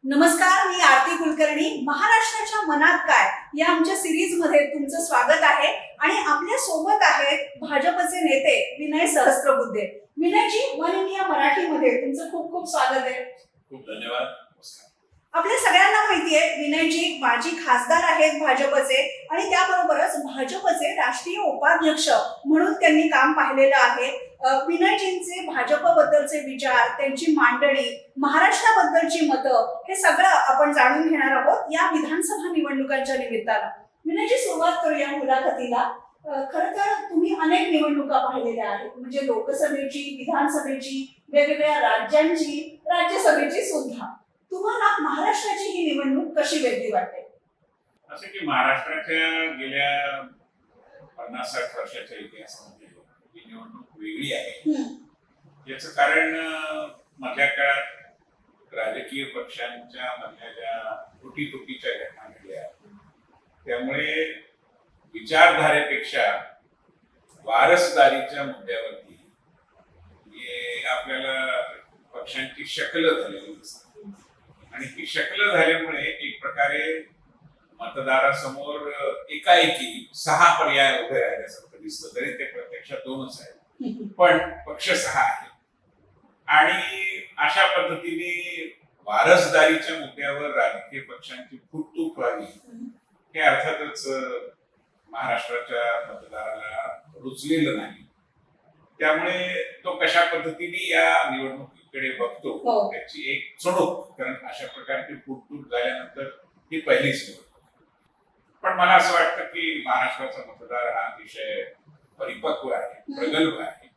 नमस्कार, मी आरती कुलकर्णी. महाराष्ट्राच्या मनात काय या आमच्या सिरीज मध्ये तुमचं स्वागत आहे. आणि आपल्या सोबत आहेत भाजपचे नेते विनय सहस्त्रबुद्धे. विनयजी, वन इंडिया मराठीमध्ये तुमचं खूप खूप स्वागत आहे. खूप धन्यवाद. नमस्कार. आपल्या सगळ्यांना माहिती आहे विनयजी माजी खासदार आहेत भाजपचे, आणि त्याबरोबरच भाजपचे राष्ट्रीय उपाध्यक्ष म्हणून त्यांनी काम पाहिलेलं आहे. विनयजींचे भाजपबद्दलचे विचार, त्यांची मांडणी, महाराष्ट्राबद्दलची मतं, हे सगळं आपण जाणून घेणार आहोत या विधानसभा निवडणुकांच्या निमित्तानं. विनयजी, सुरुवात करूया मुलाखतीला. खरं तर तुम्ही अनेक निवडणुका पाहिलेल्या आहेत, म्हणजे लोकसभेची, विधानसभेची, वेगवेगळ्या राज्यांची, राज्यसभेची सुद्धा. तुम्हाला महाराष्ट्राची ही निवडणूक कशी वेगळी वाटते? असं की महाराष्ट्राच्या गेल्या 50-60 वर्षाच्या इतिहासामध्ये ही निवडणूक वेगळी आहे. याचं कारण मधल्या काळात राजकीय पक्षांच्या मधल्या ज्या तुटीच्या घटना घडल्या, त्यामुळे विचारधारेपेक्षा वारसदारीच्या मुद्द्यावरती आपल्याला पक्षांची शक्ल झालेली दिसते. आणि ती शक्ल झाल्यामुळे एक प्रकारे मतदारासमोर एकाएकी 6 पर्याय उभे राहिल्यासारखं दिसतं, तरी ते प्रत्यक्षात 2च आहेत, पण पक्ष 6 आहे. आणि अशा पद्धतीने वारसदारीच्या मुद्द्यावर राजकीय पक्षांची फुटतूट व्हावी हे अर्थातच महाराष्ट्राच्या मतदाराला रुचलेलं नाही. त्यामुळे तो कशा पद्धतीने या निवडणुकीकडे बघतो त्याची एक चुणूक, कारण अशा प्रकारची फुटतूट झाल्यानंतर ही पहिलीच निवडणूक. पण मला असं वाटतं की महाराष्ट्राचा मतदार हा अतिशय परिपक्व आहे, प्रगल्भ आहे,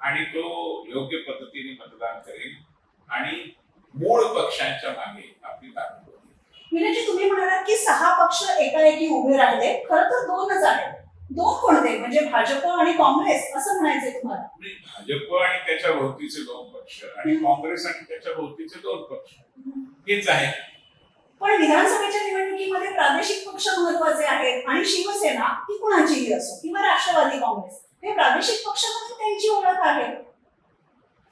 आणि तो योग्य पद्धतीने मतदान करेल आणि मूळ पक्षांच्या मागे आपली ताकद होईल. विनयजी, तुम्ही म्हणालात की 6 पक्ष एकाएकी उभे राहिले. खरं तर 2च आहेत. 2 कोणते? म्हणजे भाजप आणि काँग्रेस असं म्हणायचंय तुम्हाला? भाजप आणि त्याच्या भोवतीचे 2 पक्ष आणि काँग्रेस आणि त्याच्या भोवतीचे 2 पक्ष हेच आहे. पण विधानसभेच्या निवडणुकीमध्ये प्रादेशिक पक्ष महत्वाचे आहेत, आणि शिवसेना ही कुणाचीही असो किंवा राष्ट्रवादी काँग्रेस हे प्रादेशिक पक्ष म्हणून त्यांची ओळख आहे.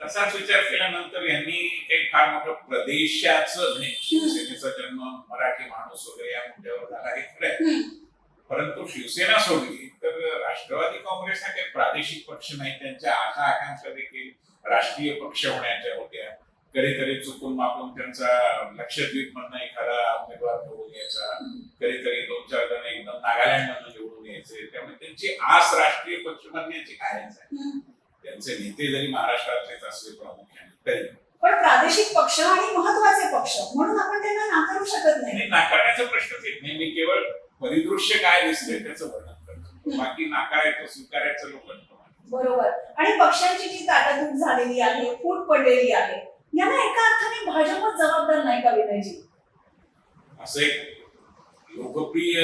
तसाच विचार केल्यानंतर यांनी काही फार मोठं प्रदेशाचं, म्हणजे शिवसेनेचा जन्म मराठी माणूस वगैरे या मुद्द्यावर झाला हे खरं, परंतु शिवसेना सोडली तर राष्ट्रवादी काँग्रेस हा काही प्रादेशिक पक्ष नाही. त्यांच्या आशा आकांक्षा देखील राष्ट्रीय पक्ष होण्याच्या होत्या. कधीतरी चुकून मापून त्यांचा लक्षद्वीप मधनं एखादा उमेदवार निवडून यायचा, कधीतरी 2-4 जण एकदम नागालँड मधनं निवडून यायचे. त्यामुळे त्यांची आस राष्ट्रीय पक्ष बनण्याची कायमच आहे. त्यांचे नेते जरी महाराष्ट्रातलेच असले प्रामुख्याने तरी, पण प्रादेशिक पक्ष आणि महत्वाचे पक्ष म्हणून आपण त्यांना नाकारू शकत नाही. नाकारण्याचा प्रश्नच येत नाही. मी केवळ परिदृश्य काय दिसतंय त्याचं वर्णन करतो, बाकी नाकारायचं स्वीकारायचं लोकांना. बरोबर. आणि पक्षांची जी ताटातूट झालेली आहे, फूट पडलेली आहे, याला एका अर्थाने भाजपच जबाबदार नाही का विनयजी? असं एक लोकप्रिय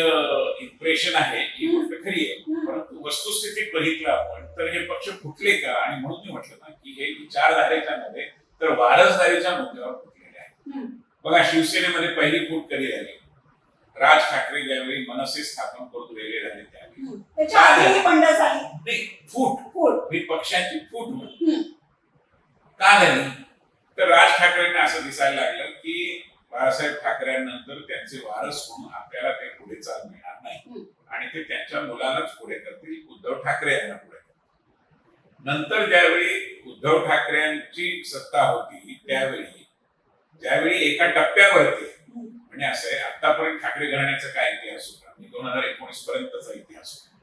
इम्प्रेशन आहे, ही गोष्ट खरी आहे, परंतु वस्तुस्थितीत बघितलं आपण तर हे पक्ष फुटले का? आणि म्हणून मी म्हटलं ना की हे विचारधारेच्या नव्हे तर वारसदारीच्या मुद्द्यावर फुटलेले आहे. बघा, शिवसेनेमध्ये पहिली फूट कधी झाली? राज ठाकरे ज्यावेळी मनसे स्थापन करून वेगळे झाले त्यावेळी फूट ही पक्षाची फूट म्हणून का झाली? तर राज ठाकरेंना असं दिसायला लागलं की बाळासाहेब ठाकरेंनंतर त्यांचे वारस म्हणून आपल्याला काही पुढे चाल मिळणार नाही, आणि ते त्यांच्या मुलालाच पुढे करतील, उद्धव ठाकरे यांना पुढे करतील. नंतर ज्यावेळी उद्धव ठाकरेंची सत्ता होती त्यावेळी ज्यावेळी एका टप्प्यावरती, म्हणजे असं आहे, आतापर्यंत ठाकरे घराण्याचा काय इतिहास होता, 2019 पर्यंतचा इतिहास होता,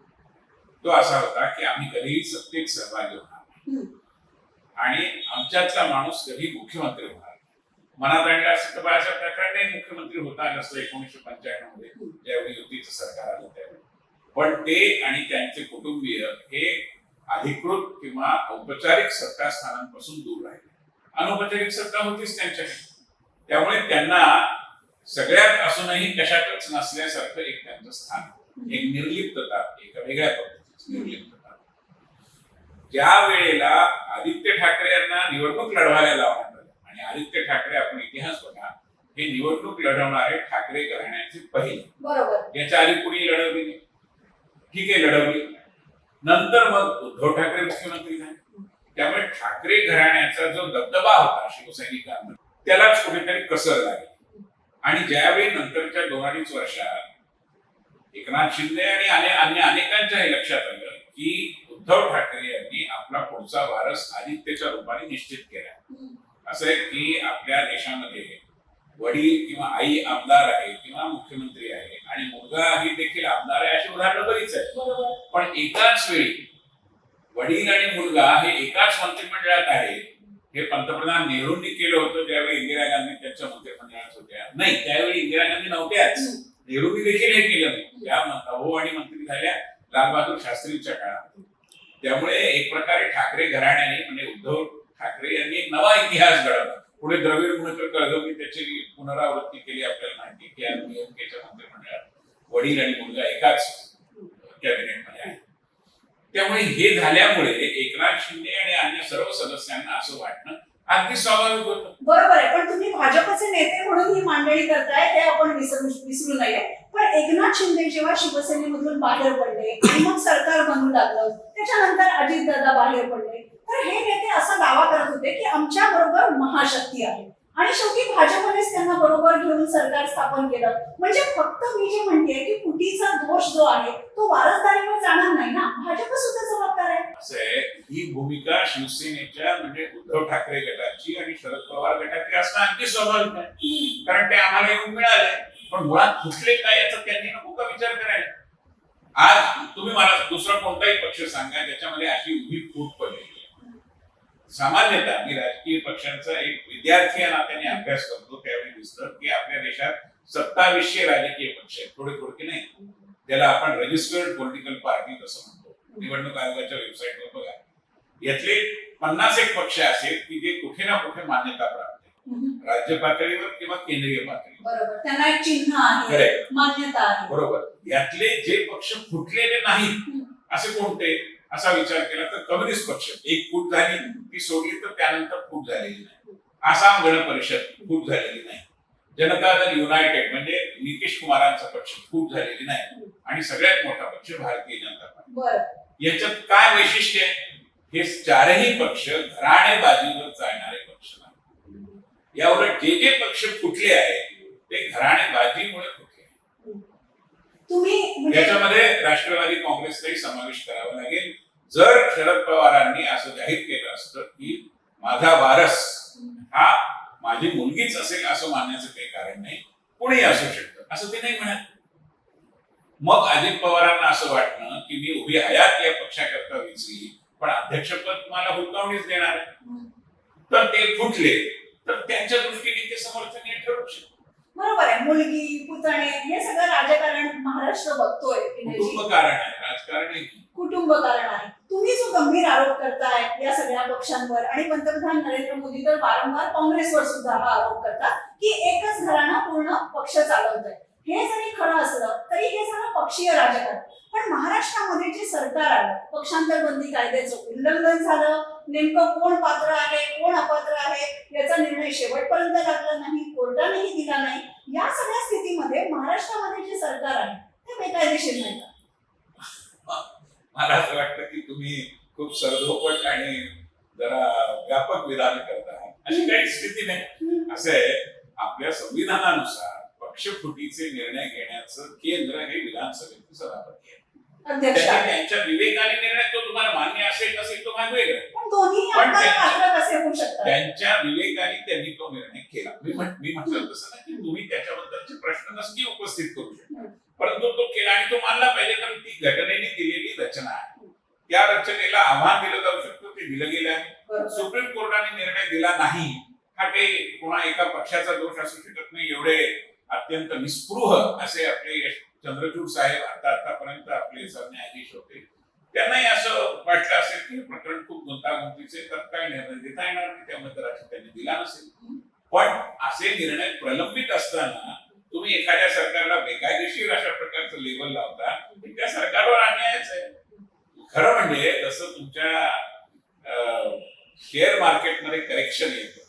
तो असा होता की आम्ही कधीही सत्तेत सहभागी होणार नाही आणि आमच्यातला माणूस कधी मुख्यमंत्री होणार. मनात आणलं असं तर बाळासाहेब ठाकरेंनी मुख्यमंत्री होता आलं असतं 1995 मध्ये ज्यावेळी युतीचं सरकार आलं त्यावेळी. पण ते आणि त्यांचे कुटुंबीय हे अधिकृत किंवा औपचारिक सत्तास्थानांपासून दूर राहिले. अनौपचारिक सत्ता होतीच त्यांच्याकडे, त्यामुळे त्यांना सगळ्यात असूनही कशातच नसल्यासारखं एक त्यांचं स्थान, एक निर्लिप्तता, एका वेगळ्या पद्धतीची निर्लिप्तता. ज्या वेळेला आदित्य ठाकरे यांना निवडणूक लढवायला लावण्यात आलं, आणि आदित्य ठाकरे, आपण इतिहास बघा, हे निवडणूक लढवणारे ठाकरे घराण्याचे पहिले. बरोबर. याच्या आधी कुणी लढवली नाही, ठीक आहे लढवली, नंतर मग उद्धव ठाकरे मुख्यमंत्री झाले. त्यामुळे ठाकरे घराण्याचा जो दबदबा होता शिवसैनिकांना त्यालाच कुठेतरी कसर लागली. आणि ज्यावेळी नंतरच्या 2-2.5 वर्षात एकनाथ शिंदे आणि अन्य अनेकांच्या हे लक्षात आलं की उद्धव ठाकरे यांनी आपला पुढचा वारस आदित्यच्या रूपाने निश्चित केला. असं आहे की आपल्या देशामध्ये वडील किंवा आई आमदार आहे किंवा मुख्यमंत्री आहे आणि मुलगा ही देखील आमदार आहे, अशी उदाहरणं बरीच आहेत. बरोबर. पण एकाच वेळी वडील आणि मुलगा हे एकाच मंत्रिमंडळात आहे हे पंतप्रधान नेहरूंनी केलं होतं ज्यावेळी इंदिरा गांधी त्यांच्या मंत्रिमंडळात होत्या. नाही, त्यावेळी इंदिरा गांधी नव्हत्याच, नेहरूंनी देखील हे केलं नाही. या भाऊ आणि मंत्री झाल्या लालबहादूर शास्त्रींच्या काळात. त्यामुळे एक प्रकारे ठाकरे घराण्याने म्हणजे उद्धव ठाकरे यांनी एक नवा इतिहास घडवला. पुढे द्रविड गुणकर कळघमनी त्याची पुनरावृत्ती केली. आपल्याला माहिती की डीएमकेच्या मंत्रिमंडळात वडील आणि मुलगा एकाच कॅबिनेटमध्ये आहे. त्यामुळे हे झाल्यामुळे एकनाथ शिंदे आणि अन्य सर्व सदस्यांना असं वाटणं अगदी स्वाभाविक होतं. बरोबर आहे, पण तुम्ही भाजपचे नेते म्हणून ही मांडणी करताय हे आपण विसरू नये. पण एकनाथ शिंदे जेव्हा शिवसेनेमधून बाहेर पडले आणि मग सरकार बनू लागलं, त्याच्यानंतर अजितदादा बाहेर पडले, तर हे नेते असा दावा करत होते की आमच्या बरोबर महाशक्ती आहे आणि शेवटी भाजपनेच त्यांना बरोबर घेऊन सरकार स्थापन केलं. म्हणजे फक्त मी जे म्हणतेय की फुटीचा दोष जो आहे तो वारसदारीवर जाणार नाही ना, भाजप सुद्धा जबाबदार आहे. असं आहे, ही भूमिका शिवसेनेच्या म्हणजे उद्धव ठाकरे गटाची आणि शरद पवार गटाची असणं अगदी स्वाभाविक आहे, कारण ते आम्हाला येऊन मिळाले. पण मुळात कुठले काय याचा त्यांनी नको का विचार करायला. आज तुम्ही मला दुसरा कोणताही पक्ष सांगा ज्याच्यामध्ये अशी उभी फूट पडली. सामान्यतः मी राजकीय पक्षांचा एक विद्यार्थी या नात्याने अभ्यास करतो त्यावेळी दिसतं की आपल्या देशात 2700 राजकीय पक्ष आहेत. थोडे नाही, त्याला आपण रजिस्टर्ड पॉलिटिकल पार्टी असं म्हणतो. निवडणूक आयोगाच्या वेबसाईटवर बघा, यातले 50 एक पक्ष असेल की जे कुठे ना कुठे मान्यता प्राप्त आहे, राज्य पातळीवर किंवा केंद्रीय पातळीवर. बरोबर, त्यांना एक चिन्ह आहे, मान्यता आहे. बरोबर. यातले जे पक्ष फुटलेले नाहीत असे कोणते असा विचार केला तर कम्युनिस्ट पक्ष एक फूट झाली, ती सोडली तर त्यानंतर फूट झालेली नाही. आसाम गण परिषद फूट झालेली नाही. जनता दल युनायटेड म्हणजे नितीश कुमारांचा पक्ष फूट झालेली नाही. आणि सगळ्यात मोठा पक्ष भारतीय जनता पार्टी. याच्यात काय वैशिष्ट्य आहे? हे चारही पक्ष घराणेबाजीवर चालणारे पक्ष नाही. याउलट जे जे पक्ष फुटले आहेत ते घराणेबाजीमुळे फुटले. तुम्ही याच्यामध्ये राष्ट्रवादी काँग्रेसचाही समावेश करावा लागेल. जर शरद पवारांनी असं जाहीर केलं असतं की माझा वारस हा माझी मुलगीच असेल असं मानण्याचं काही कारण नाही, कोणीही असू शकतं, असं ते नाही म्हणत. मग अजित पवारांना असं वाटणं की मी उभी हयात या पक्षाकरता विचली पण अध्यक्षपद तुम्हाला हुलकावणीच देणार आहे, तर ते फुटले तर त्यांच्या दृष्टीने ते समर्थनीय ठरू शकतं. बरोबर आहे. मुलगी, पुतणे हे सगळं राजकारण महाराष्ट्र बघतोय. कुटुंब कारण आहे, राजकारण आहे, कुटुंब कारण आहे. तुम्ही जो गंभीर आरोप करताय या सगळ्या पक्षांवर आणि पंतप्रधान नरेंद्र मोदी तर वारंवार काँग्रेसवर सुद्धा हा आरोप करतात की एकच घराणं पूर्ण पक्ष चालवतंय. हे जरी खरं असलं तरी हे सगळं पक्षीय राजकारण. पण महाराष्ट्रामध्ये जे सरकार आलं, पक्षांतर बंदी कायद्याचं उल्लंघन झालं, नेमकं कोण पात्र आहे कोण अपात्र आहे याचा निर्णय शेवटपर्यंत लागला नाही, कोर्टानेही दिला नाही. या सगळ्या स्थितीमध्ये महाराष्ट्रामध्ये जे सरकार आहे ते बेकायदेशीर नाही का? मला असं वाटतं की तुम्ही खूप सरधोपट आणि जरा व्यापक विधान करता. अशी काही स्थिती नाही. असं आहे, आपल्या संविधानानुसार पक्षफुटीचे निर्णय घेण्याचं केंद्र हे विधानसभेचे सभापती आहे. त्यांच्या विवेकाने निर्णय तो तुम्हाला मान्य असेल नसेल तो भाग वेगळा, पण त्यांच्या विवेकाने त्यांनी तो निर्णय केला. मी म्हटलं तसं ना की तुम्ही त्याच्याबद्दलचे प्रश्न नसती उपस्थित करू शकता, परंतु तो केला आणि तो मानला पाहिजे, कारण ती घटनेने दिलेली रचना आहे. त्या रचनेला आव्हान दिलं जाऊ शकतं, ते दिलं गेलं आहे. सुप्रीम कोर्टाने निर्णय दिला नाही हा काही कोणा एका पक्षाचा दोष असू शकत नाही. एवढे अत्यंत निस्पृह असे आपले चंद्रचूड साहेब आतापर्यंत आपले सरन्यायाधीश होते, त्यांनाही असं वाटलं असेल की प्रकरण खूप गुंतागुंतीचे, तत्काळ निर्णय देता येणार नाही, त्यामुळे कदाचित त्यांनी दिला नसेल. पण असे निर्णय प्रलंबित असताना तुम्ही एखाद्या सरकारला बेकायदेशीर अशा प्रकारचं लेबल लावता, त्या सरकारवर अन्यायच आहे. खरं म्हणजे जसं तुमच्या शेअर मार्केटमध्ये करेक्शन येतं,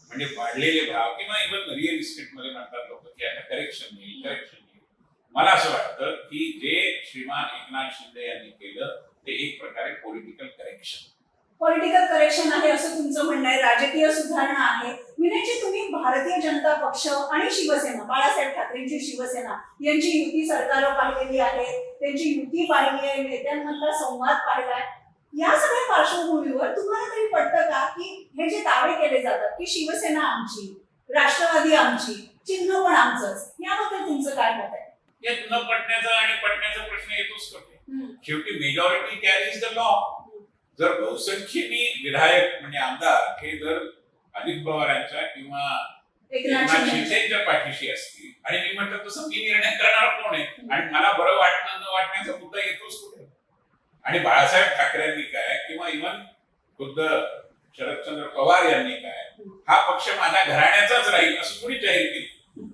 म्हणजे वाढलेले भाव किंवा इव्हन रिअल इस्टेट मध्ये म्हणतात लोक की आता करेक्शन येईल. मला असं वाटतं की जे श्रीमान एकनाथ शिंदे यांनी केलं ते एक प्रकारे पॉलिटिकल करेक्शन आहे असं तुमचं म्हणणं आहे, राजकीय सुधारणा आहे. विनयजी, तुम्ही भारतीय जनता पक्ष आणि शिवसेना, बाळासाहेब ठाकरेंची शिवसेना यांची युती सरकारं पाहिलेली आहे, त्यांची युती पाहिली आहे, नेत्यांमधला संवाद पाहिलाय. या सगळ्या पार्श्वभूमीवर तुम्हाला तरी पटतं का की हे जे दावे केले जातात की शिवसेना आमची, राष्ट्रवादी आमची, चिन्ह पण आमचंच, याबद्दल तुमचं काय मत आहे? यात न पटण्याचा आणि पटण्याचा प्रश्न येतोच कुठे. शेवटी मेजॉरिटी कॅरीज द लॉ. जर बहुसंख्येने विधायक म्हणजे आमदार हे जर अजित पवारांच्या किंवा एकनाथ शिंदेच्या पाठीशी असतील आणि मी म्हटलं तसं मी निर्णय करणार कोण आहे, आणि मला बरं वाटणं न वाटण्याचा मुद्दा येतोच कुठे. आणि बाळासाहेब ठाकरेंनी काय किंवा इव्हन खुद्द शरदचंद्र पवार यांनी काय, हा पक्ष माझ्या घराण्याचाच राहील असं कोणी जाहीर केलं?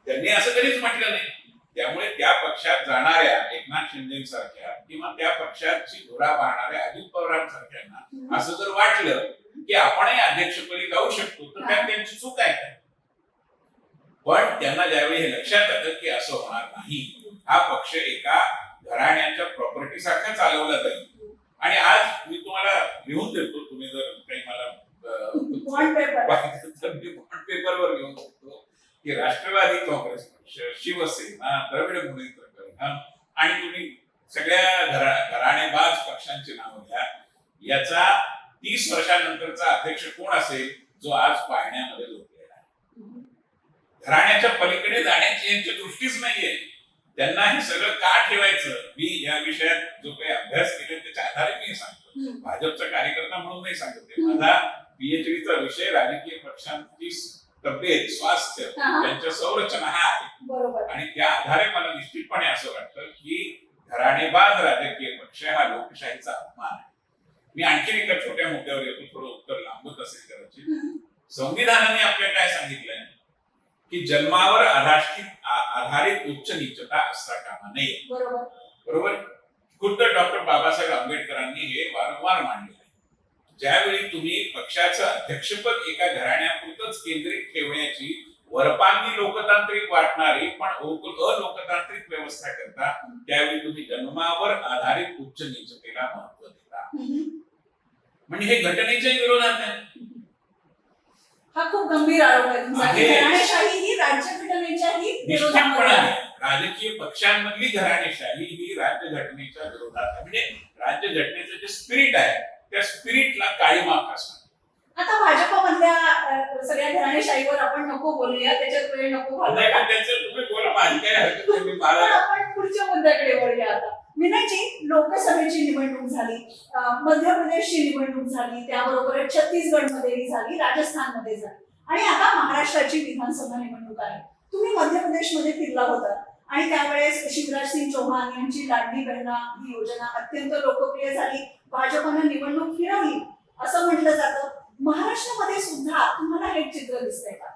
त्यांनी असं कधीच म्हटलं नाही. त्यामुळे त्या पक्षात जाणाऱ्या एकनाथ शिंदेसारख्या किंवा त्या पक्षाची धुरा वाहणाऱ्या अजित पवारांसारख्यांना असं जर वाटलं की आपणही अध्यक्षपदी जाऊ शकतो तर त्यात त्यांची चूक आहे काय? पण त्यांना ज्यावेळी हे लक्षात आलं की असं होणार नाही, हा पक्ष एका घराण्याच्या प्रॉपर्टी सारखा चालवला जाईल. आणि आज मी तुम्हाला लिहून देतो, तुम्ही जर काही मला बॉन्ड पेपरवर लिहून देतो की राष्ट्रवादी काँग्रेस पक्ष, शिवसेना, द्रविड मुनेत्र कळघम आणि तुम्ही सगळ्या घराणेबाज पक्षांची नावं घ्या, याचा 30 वर्षानंतरचा अध्यक्ष कोण असेल जो आज पाळण्यामध्ये झोपलेला आहे. घराण्याच्या पलीकडे जाण्याची यांची दृष्टीच नाहीये. त्यांना हे सगळं का ठेवायचं? मी या विषयात जो काही अभ्यास केला त्याच्या आधारे मी सांगतो, भाजपचा कार्यकर्ता म्हणून नाही सांगत. माझा पीएचडीचा विषय राजकीय पक्षांची तब्येत, स्वास्थ्य, त्यांच्या संरचना हा आहे. आणि त्या आधारे मला निश्चितपणे असं वाटतं की घराणेबाज राजकीय पक्ष हा लोकशाहीचा अपमान आहे. मी आणखी एका छोट्या मुद्द्यावर येतो, थोडं उत्तर लांबत असेल कदाचित. संविधानाने आपल्याला काय सांगितलंय की जन्मावर आधारित उच्च नीचता असता कामा नये. बरोबर. खुद्द डॉक्टर बाबासाहेब आंबेडकरांनी हे वारंवार मांडले आहे. ज्यावेळी तुम्ही पक्षाचं अध्यक्षपद एका घराण्यापुरतच केंद्रित ठेवण्याची वरपांगी लोकतांत्रिक वाटणारी पण अलोकतांत्रिक व्यवस्था करता, त्यावेळी तुम्ही जन्मावर आधारित उच्च नीचतेला महत्व देता. म्हणजे हे घटनेच्या विरोधात आहे. हा खूप गंभीर आरोप आहे तुमचा. घराणेशाही ही राज्यघटनेच्याही विरोधामध्ये आहे. राजकीय पक्षांमधली घराणेशाही ही राज्यघटनेच्या विरोधात आहे. म्हणजे राज्यघटनेचं जे स्पिरिट आहे त्या स्पिरिटला काळीमाप असणार. आता भाजपमधल्या सगळ्या घराणेशाहीवर आपण नको बोलूया, त्याच्यात वेळ नको घालवूया. तुम्ही बोला, माझी काय हरकत नाही. आपण पुढच्या मुद्द्याकडे वळूया आता. विनयजी, लोकसभेची निवडणूक झाली, मध्य प्रदेशची निवडणूक झाली, त्याबरोबरच छत्तीसगडमध्येही झाली, राजस्थानमध्ये झाली, आणि आता महाराष्ट्राची विधानसभा निवडणूक आहे. तुम्ही मध्य प्रदेशमध्ये फिरला होता आणि त्यावेळेस शिवराज सिंग चौहान यांची लाडली बहिणा ही योजना अत्यंत लोकप्रिय झाली. भाजपनं निवडणूक फिरवली असं म्हटलं जातं. महाराष्ट्रामध्ये सुद्धा तुम्हाला हे चित्र दिसतंय का?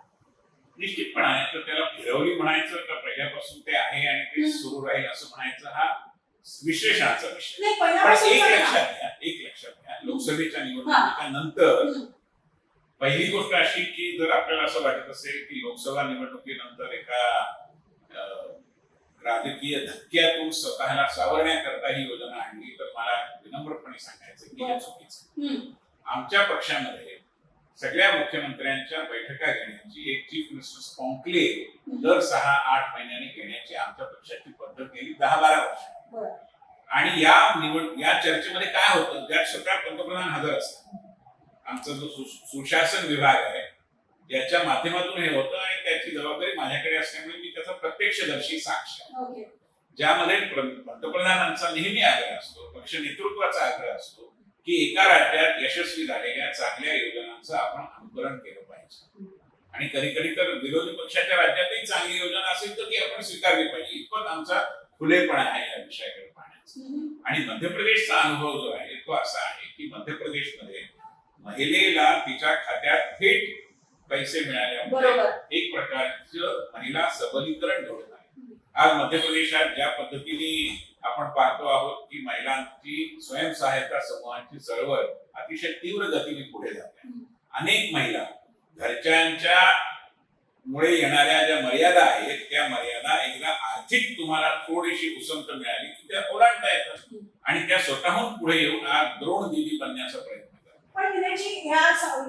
निश्चितपणे आहे. तर त्याला फिरवली म्हणायचं का पहिल्यापासून ते आहे आणि ते सुरू राहील असं म्हणायचं, हा विश्लेषणाचा विषय. पण एक लक्षात घ्या, लोकसभेच्या निवडणुकीच्या नंतर पहिली गोष्ट अशी की जर आपल्याला असं वाटत असेल की लोकसभा निवडणुकीनंतर एका राजकीय धक्क्यातून स्वतःला सावरण्याकरता ही योजना आणली, तर मला विनम्रपणे सांगायचं की हे चुकीचं. आमच्या पक्षामध्ये सगळ्या मुख्यमंत्र्यांच्या बैठका घेण्याची एक चीफ मिनिस्टर्स कॉन्क्लेव्ह दर 6-8 महिन्यांनी घेण्याची आमच्या पक्षाची पद्धत गेली 10-12 वर्ष. आणि या चर्चेमध्ये काय होतं, ज्यात स्वतः पंतप्रधान हजर असतात. आमचा जो सुशासन विभाग आहे याच्या माध्यमातून हे होतं आणि त्याची जबाबदारी माझ्याकडे असल्यामुळे मी त्याचा प्रत्यक्षदर्शी साक्ष आहे. ज्यामध्ये पंतप्रधानांचा नेहमी आग्रह असतो, पक्ष नेतृत्वाचा आग्रह असतो की एका राज्यात यशस्वी झालेल्या चांगल्या योजनांचं आपण अनुकरण केलं पाहिजे. आणि कधी कधी तर विरोधी पक्षाच्या राज्यातही चांगली योजना असेल तर ती आपण स्वीकारली पाहिजे. इतपत आमचा खुलेपणा आहे या विषयाकडे पाहण्याचा. आणि मध्य प्रदेशचा अनुभव जो आहे तो असा आहे की मध्य प्रदेशमध्ये महिलेला तिच्या खात्यात थेट पैसे मिळाल्यामुळे एक प्रकारचं महिला सबलीकरण घडत आहे. आज मध्य प्रदेशात ज्या पद्धतीने आपण पाहतो आहोत की महिलांची स्वयंसहायता समूहांची चळवळ अतिशय तीव्र गतीने पुढे जाते. अनेक महिला घरच्यांच्या मुळे येणाऱ्या ज्या मर्यादा आहेत त्या मर्यादा एकदा आर्थिक तुम्हाला थोडीशी उसंत मिळाली की त्या ओलांडता येतात आणि त्या स्वतःहून पुढे येऊन आज द्रोण दिदी बनण्याचा प्रयत्न करतात. पण विनयजी ह्या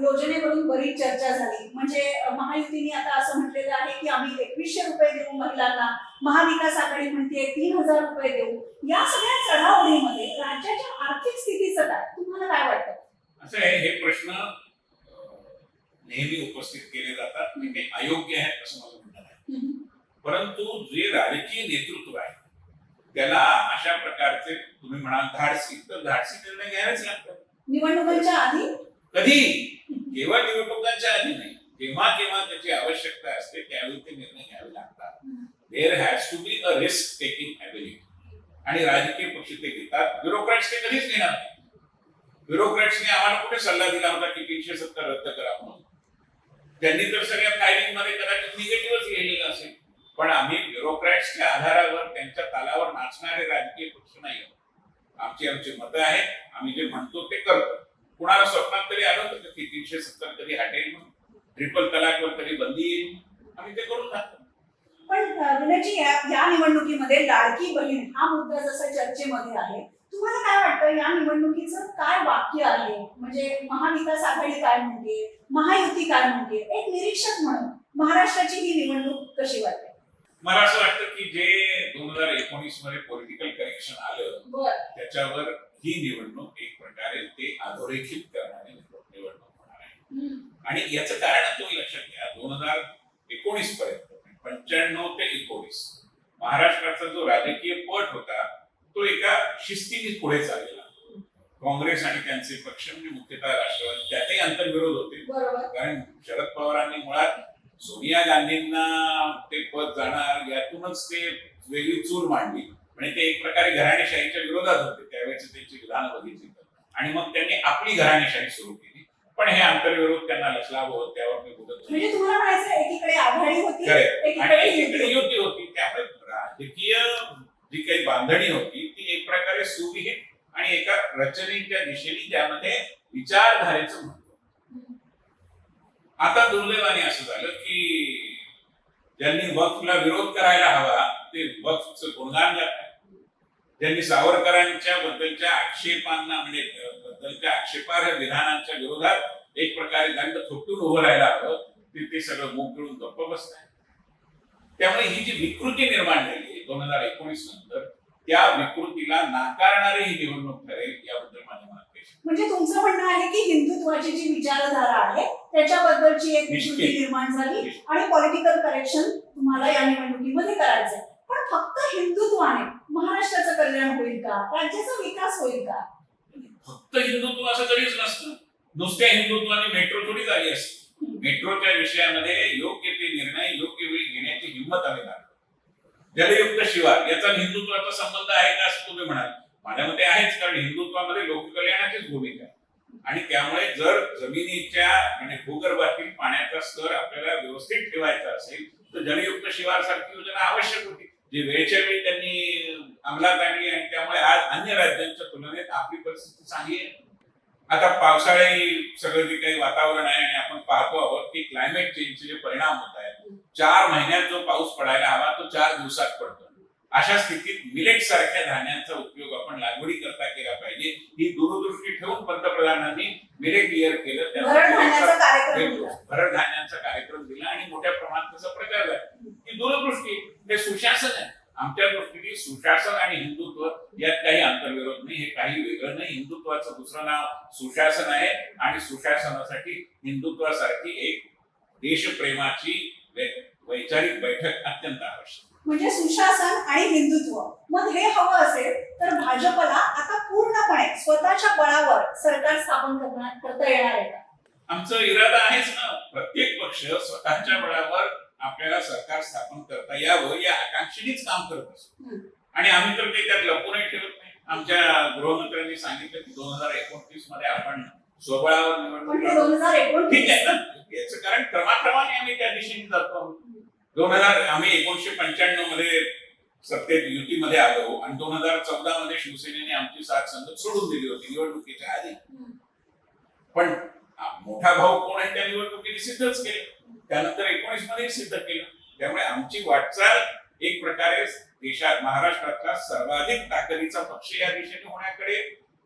योजनेवरून बरीच चर्चा झाली. म्हणजे महायुतीने आता असं म्हटलेलं आहे की आम्ही 2100 रुपये देऊ महिलांना, महाविकास आघाडी म्हणते 3000 रुपये देऊ. या सगळ्या चढाओढीमध्ये राज्याच्या आर्थिक स्थितीचं काय, तुम्हाला काय वाटतं? असं आहे, हे प्रश्न नेहमी उपस्थित केले जातात, ते काही अयोग्य आहेत असं माझं म्हणणं आहे. परंतु जे राजकीय नेतृत्व आहे त्याला अशा प्रकारचे तुम्ही म्हणाल धाडसी निर्णय घ्यावेच लागतात. निवडणुकांच्या आधी कधी, केवळ निवडणुकांच्या आधी नाही, जेव्हा केव्हा त्याची आवश्यकता असते त्यावेळी ते निर्णय घ्यावे लागतात. There has to be a risk taking ability, आणि राजकीय पक्ष ते घेतात. ब्युरोक्रॅट्स ते कधीच घेणार नाही. ब्युरोक्रॅट्सने आम्हाला कुठे सल्ला दिला होता की 370 रद्द करा म्हणून? त्यांनी तर सगळ्या फायलिंग मध्ये कदाचित निगेटिव्हच लिहिलेलं असेल. पण आम्ही ब्युरोक्रॅट्सच्या आधारावर, त्यांच्या तालावर नाचणारे राजकीय पक्ष नाही. आमची मतं आहेत, आम्ही जे म्हणतो ते करतो. कुणाला स्वप्नात तरी आलं होतं की 370 कधी हटेल म्हणून, ट्रिपल तलाकवर कधी बंदी येईल? आम्ही ते करून टाकतो. पण विनयजी या निवडणुकीमध्ये लाडकी बहीण हा मुद्दा जसा चर्चेमध्ये आहे, तुम्हाला काय वाटतं या निवडणुकीचं काय वाक्य आहे? म्हणजे महाविकास आघाडी काय म्हणते, महायुती काय म्हणते, एक निरीक्षक म्हणून महाराष्ट्राची ही निवडणूक कशी वाटते? मला असं वाटतं की जे 2019 मध्ये पॉलिटिकल करेक्शन आलं त्याच्यावर ही निवडणूक एक प्रकारे ते अधोरेखित करणारी निवडणूक होणार आहे. आणि याचं कारण तुम्ही लक्षात घ्या, 2019 पर्यंत 95 ते 19 महाराष्ट्राचा जो राजकीय पट होता तो एका शिस्तीने पुढे चाललेला. काँग्रेस आणि त्यांचे पक्ष म्हणजे मुख्यतः राष्ट्रवादी, त्यातही अंतर्विरोध होते. कारण शरद पवारांनी मुळात सोनिया गांधींना ते पद जाणार यातूनच ते वेगळी चूल मांडली. म्हणजे ते एक प्रकारे घराणेशाहीच्या विरोधात होते त्यावेळेची त्यांची विधानं बघितली तर. आणि मग त्यांनी आपली घराणेशाही सुरू केली. पण हे आंतरविरोध त्यांना लसलावं त्यावर मी बोलत नाही. म्हणजे तुम्हाला म्हणायचं एकीकडे आघाडी होती, एकीकडे युती होती. त्यामुळे राजकीय जी काही बांधणी होती ती एक प्रकारे सुविहित आणि एका रचनेच्या दिशेने त्यामध्ये विचारधारेचं महत्व. आता दुर्दैवाने असं झालं की ज्यांनी वक्फला विरोध करायला हवा ते वक्फचं गुणगान करतात. ज्यांनी सावरकरांच्या बद्दलच्या आक्षेपांना म्हणजे बद्दलच्या आक्षेपार्ह विधानांच्या विरोधात एक प्रकारे दंड थोपटून उभं राहायला हवं ते सगळं मूग गिळून गप्प बसताय. त्यामुळे ही जी विकृती निर्माण झाली 2019 नंतर, त्या विकृतीला नाकारणारी ही निवडणूक ठरेल याबद्दल माझं मत आहे. म्हणजे तुमचं म्हणणं आहे की हिंदुत्वाची जी विचारधारा आहे त्याच्याबद्दलची एक विकृती निर्माण झाली आणि पॉलिटिकल करेक्शन तुम्हाला या निवडणुकीमध्ये करायचंय. पण फक्त हिंदुत्वाने महाराष्ट्राचं कल्याण होईल का, राज्याचा विकास होईल का? फक्त हिंदुत्व असं कधीच नसतं. नुसत्या हिंदुत्वाने मेट्रो थोडी झाली असते. मेट्रोच्या विषयामध्ये योग्य ते निर्णय योग्य वेळी घेण्याची हिंमत आम्ही दाखवतो. जलयुक्त शिवार याचा हिंदुत्वाचा संबंध आहे का असं तुम्ही म्हणाल? माझ्या मते आहेच, कारण हिंदुत्वामध्ये लोककल्याणाचीच भूमिका आहे. आणि त्यामुळे जर जमिनीच्या म्हणजे भूगर्भातील पाण्याचा स्तर आपल्याला व्यवस्थित ठेवायचा असेल तर जलयुक्त शिवार सारखी योजना आवश्यक होती, जी वेळच्या वेळी त्यांनी अंमलात आणली. आणि त्यामुळे आज अन्य राज्यांच्या तुलनेत आपली परिस्थिती चांगली आहे. आता पावसाळी सगळं जे काही वातावरण आहे आणि आपण पाहतो आहोत की क्लायमेट चेंजचे जे परिणाम होत आहेत, 4 महिन्यात जो पाऊस पडायला हवा तो 4 दिवसात पडतो. अशा स्थितीत मिलेट सारख्या धान्यांचा उपयोग आपण लागवडी करता केला पाहिजे. ही दूरदृष्टी ठेवून पंतप्रधानांनी मिलेट इयर केलं, भरड धान्यांचा कार्यक्रम दिला आणि मोठ्या प्रमाणात त्याचा प्रचार झाला. ही दूरदृष्टी, हे सुशासन आहे. आमच्या दृष्टीने सुशासन आणि हिंदुत्व यात काही आंतरविरोध नाही, हे काही वेगळं नाही. हिंदुत्वाचं दुसरं नाव सुशासन आहे आणि सुशासनासाठी हिंदुत्वासारखी एक देशप्रेमाची वैचारिक बैठक अत्यंत आवश्यक. म्हणजे सुशासन आणि हिंदुत्व, मग हे हवं असेल तर भाजपला आता पूर्णपणे स्वतःच्या बळावर सरकार स्थापन करता येणार आहे का? आमचा इरादा आहेच ना. प्रत्येक पक्ष स्वतःच्या बळावर आपल्याला सरकार स्थापन करता यावं या आकांक्षेनेच काम करत असतो. आणि आम्ही तर ते त्यात लपूनही ठेवत नाही. आमच्या गृहमंत्र्यांनी सांगितलं की 2029 मध्ये आपण स्वबळावर निवडणूक, ठीक आहे ना, याचं कारण क्रमाक्रमाने आम्ही त्या दिशेने जातो. आम्ही 1995 मध्ये सत्तेत युतीमध्ये आलो आणि 2014 मध्ये शिवसेनेने आमची साथ संगत सोडून दिली होती निवडणुकीच्या आधी. पण मोठा भाऊ कोण आहे त्या निवडणुकीने सिद्धच केलं, त्यानंतर 19 मध्ये सिद्ध केलं. त्यामुळे आमची वाटचाल एक प्रकारे देशात महाराष्ट्रातला सर्वाधिक ताकदीचा पक्ष या दिशेने होण्याकडे